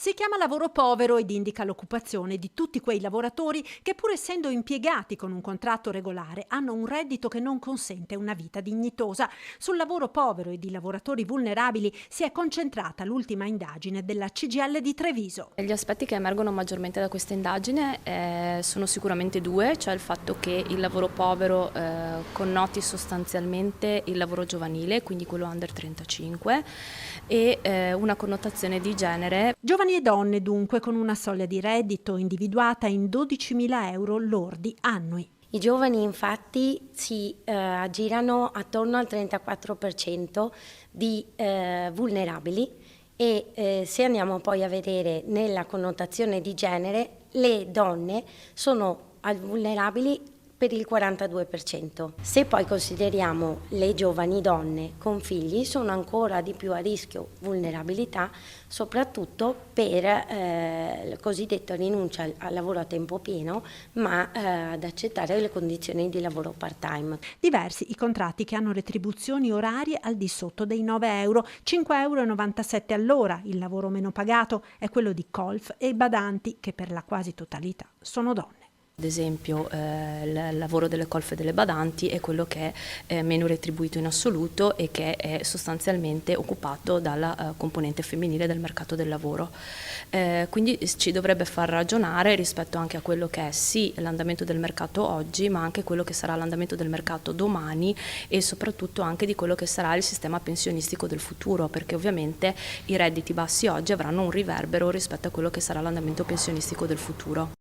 Si chiama lavoro povero ed indica l'occupazione di tutti quei lavoratori che, pur essendo impiegati con un contratto regolare, hanno un reddito che non consente una vita dignitosa. Sul lavoro povero e di lavoratori vulnerabili si è concentrata l'ultima indagine della CGIL di Treviso. Gli aspetti che emergono maggiormente da questa indagine sono sicuramente due, cioè il fatto che il lavoro povero connoti sostanzialmente il lavoro giovanile, quindi quello under 35, e una connotazione di genere. Giovani e donne dunque con una soglia di reddito individuata in 12.000 euro lordi annui. I giovani infatti si aggirano attorno al 34% di vulnerabili e se andiamo poi a vedere nella connotazione di genere, le donne sono vulnerabili per il 42%. Se poi consideriamo le giovani donne con figli, sono ancora di più a rischio vulnerabilità, soprattutto per la cosiddetta rinuncia al lavoro a tempo pieno, ma ad accettare le condizioni di lavoro part-time. Diversi i contratti che hanno retribuzioni orarie al di sotto dei 9 euro, 5,97 euro all'ora. Il lavoro meno pagato è quello di colf e badanti, che per la quasi totalità sono donne. Ad esempio il lavoro delle colf e delle badanti è quello che è meno retribuito in assoluto e che è sostanzialmente occupato dalla componente femminile del mercato del lavoro. Quindi ci dovrebbe far ragionare rispetto anche a quello che è sì l'andamento del mercato oggi, ma anche quello che sarà l'andamento del mercato domani e soprattutto anche di quello che sarà il sistema pensionistico del futuro, perché ovviamente i redditi bassi oggi avranno un riverbero rispetto a quello che sarà l'andamento pensionistico del futuro.